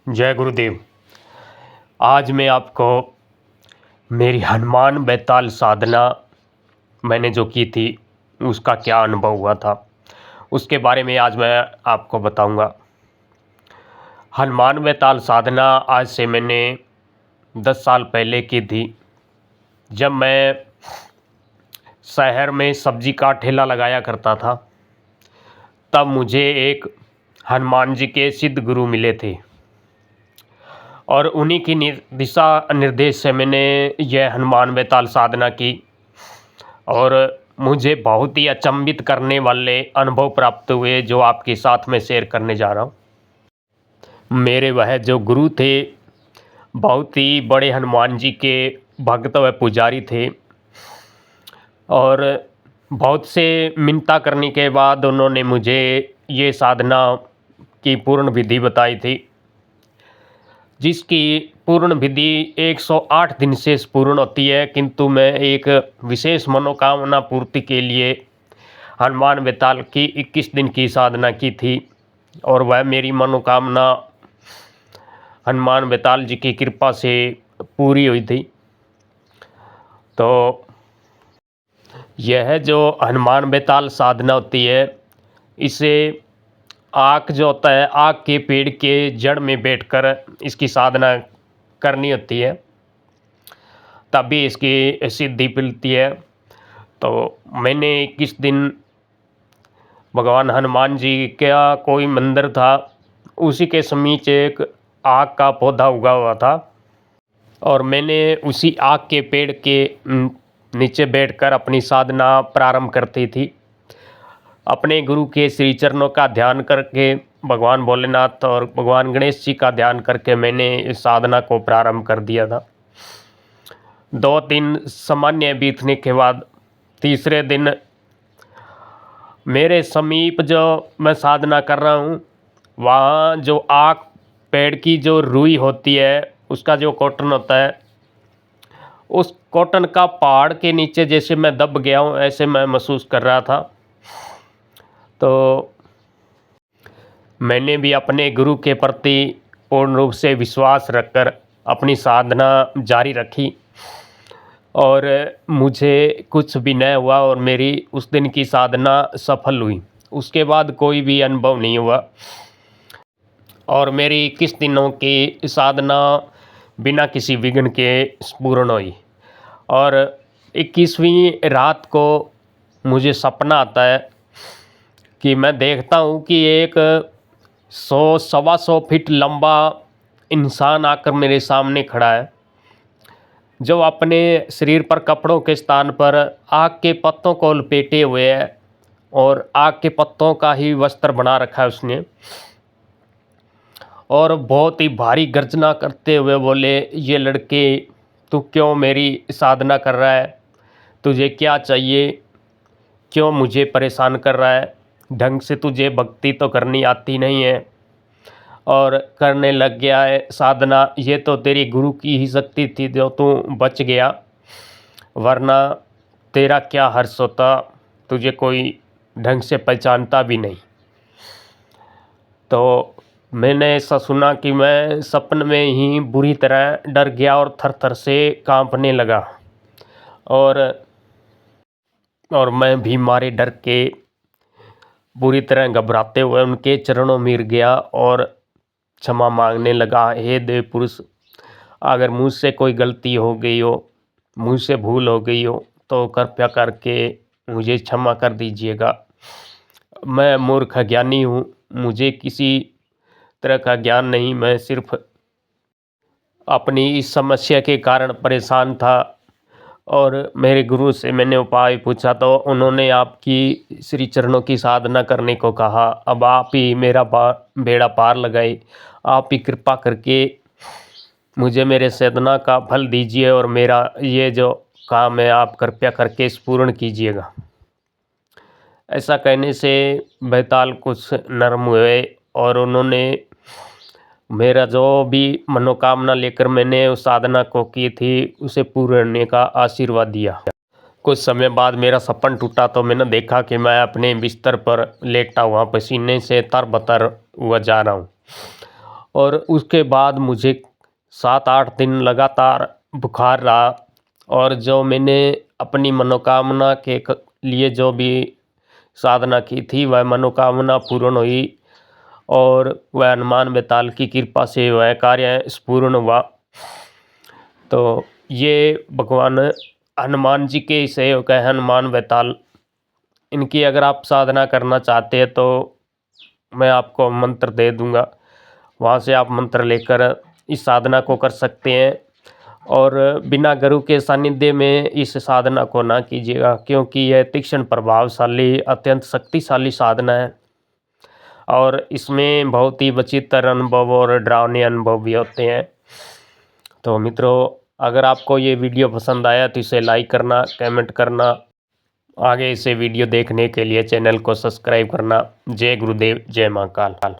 जय गुरुदेव। आज मैं आपको मेरी हनुमान बैताल साधना मैंने जो की थी उसका क्या अनुभव हुआ था उसके बारे में आज मैं आपको बताऊंगा। हनुमान बैताल साधना आज से मैंने 10 साल पहले की थी, जब मैं शहर में सब्जी का ठेला लगाया करता था। तब मुझे एक हनुमान जी के सिद्ध गुरु मिले थे और उन्हीं की दिशा निर्देश से मैंने यह हनुमान बैताल साधना की और मुझे बहुत ही अचंभित करने वाले अनुभव प्राप्त हुए, जो आपके साथ में शेयर करने जा रहा हूँ। मेरे वह जो गुरु थे बहुत ही बड़े हनुमान जी के भक्त व पुजारी थे और बहुत से मिन्नता करने के बाद उन्होंने मुझे ये साधना की पूर्ण विधि बताई थी, जिसकी पूर्ण विधि 108 दिन से पूर्ण होती है। किंतु मैं एक विशेष मनोकामना पूर्ति के लिए हनुमान बैताल की 21 दिन की साधना की थी और वह मेरी मनोकामना हनुमान बैताल जी की कृपा से पूरी हुई थी। तो यह जो हनुमान बैताल साधना होती है, इसे आक जो होता है, आक के पेड़ के जड़ में बैठकर इसकी साधना करनी होती है, तभी इसकी सिद्धि मिलती है। तो मैंने किस दिन भगवान हनुमान जी का कोई मंदिर था, उसी के समीप एक आक का पौधा उगा हुआ था और मैंने उसी आक के पेड़ के नीचे बैठकर अपनी साधना प्रारंभ करती थी। अपने गुरु के श्री चरणों का ध्यान करके, भगवान भोलेनाथ और भगवान गणेश जी का ध्यान करके मैंने इस साधना को प्रारंभ कर दिया था। 2 दिन सामान्य बीतने के बाद तीसरे दिन मेरे समीप जो मैं साधना कर रहा हूँ, वहाँ जो आक पेड़ की जो रुई होती है, उसका जो कॉटन होता है, उस कॉटन का पहाड़ के नीचे जैसे मैं दब गया हूँ, ऐसे मैं महसूस कर रहा था। तो मैंने भी अपने गुरु के प्रति पूर्ण रूप से विश्वास रखकर अपनी साधना जारी रखी और मुझे कुछ भी न हुआ और मेरी उस दिन की साधना सफल हुई। उसके बाद कोई भी अनुभव नहीं हुआ और मेरी 21 दिनों की साधना बिना किसी विघ्न के पूर्ण हुई। और 21वीं रात को मुझे सपना आता है कि मैं देखता हूँ कि एक 100-125 फीट लंबा इंसान आकर मेरे सामने खड़ा है, जो अपने शरीर पर कपड़ों के स्थान पर आग के पत्तों को लपेटे हुए है और आग के पत्तों का ही वस्त्र बना रखा है उसने, और बहुत ही भारी गर्जना करते हुए बोले, ये लड़के तू क्यों मेरी साधना कर रहा है, तुझे क्या चाहिए, क्यों मुझे परेशान कर रहा है, ढंग से तुझे भक्ति तो करनी आती नहीं है और करने लग गया है साधना। ये तो तेरी गुरु की ही शक्ति थी जो तू बच गया, वरना तेरा क्या हर्ष होता, तुझे कोई ढंग से पहचानता भी नहीं। तो मैंने ऐसा सुना कि मैं सपने में ही बुरी तरह डर गया और थर-थर से कांपने लगा और मैं भी मारे डर के बुरी तरह घबराते हुए उनके चरणों में गिर गया और क्षमा मांगने लगा। हे देव पुरुष, अगर मुझसे कोई गलती हो गई हो, मुझसे भूल हो गई हो, तो कृपया करके मुझे क्षमा कर दीजिएगा। मैं मूर्ख ज्ञानी हूँ, मुझे किसी तरह का ज्ञान नहीं, मैं सिर्फ अपनी इस समस्या के कारण परेशान था और मेरे गुरु से मैंने उपाय पूछा तो उन्होंने आपकी श्री चरणों की साधना करने को कहा। अब आप ही मेरा बेड़ा पार लगाए, आप ही कृपा करके मुझे मेरे साधना का फल दीजिए और मेरा ये जो काम है आप कृपया करके पूर्ण कीजिएगा। ऐसा कहने से बैताल कुछ नर्म हुए और उन्होंने मेरा जो भी मनोकामना लेकर मैंने उस साधना को की थी उसे पूर्ण होने का आशीर्वाद दिया। कुछ समय बाद मेरा सपन टूटा तो मैंने देखा कि मैं अपने बिस्तर पर लेटा हुआ पसीने से तरबतर हुआ जा रहा हूँ और उसके बाद मुझे 7-8 दिन लगातार बुखार रहा और जो मैंने अपनी मनोकामना के लिए जो भी साधना की थी वह मनोकामना पूर्ण हुई और वह हनुमान बेताल की कृपा से वह कार्य पूर्ण हुआ। तो ये भगवान हनुमान जी के सेवक है, हनुमान बेताल। इनकी अगर आप साधना करना चाहते हैं तो मैं आपको मंत्र दे दूंगा, वहाँ से आप मंत्र लेकर इस साधना को कर सकते हैं। और बिना गुरु के सानिध्य में इस साधना को ना कीजिएगा, क्योंकि यह तीक्ष्ण प्रभावशाली अत्यंत शक्तिशाली साधना है और इसमें बहुत ही विचित्र अनुभव और डरावने अनुभव भी होते हैं। तो मित्रों, अगर आपको ये वीडियो पसंद आया तो इसे लाइक करना, कमेंट करना, आगे इसे वीडियो देखने के लिए चैनल को सब्सक्राइब करना। जय गुरुदेव, जय महाकाल।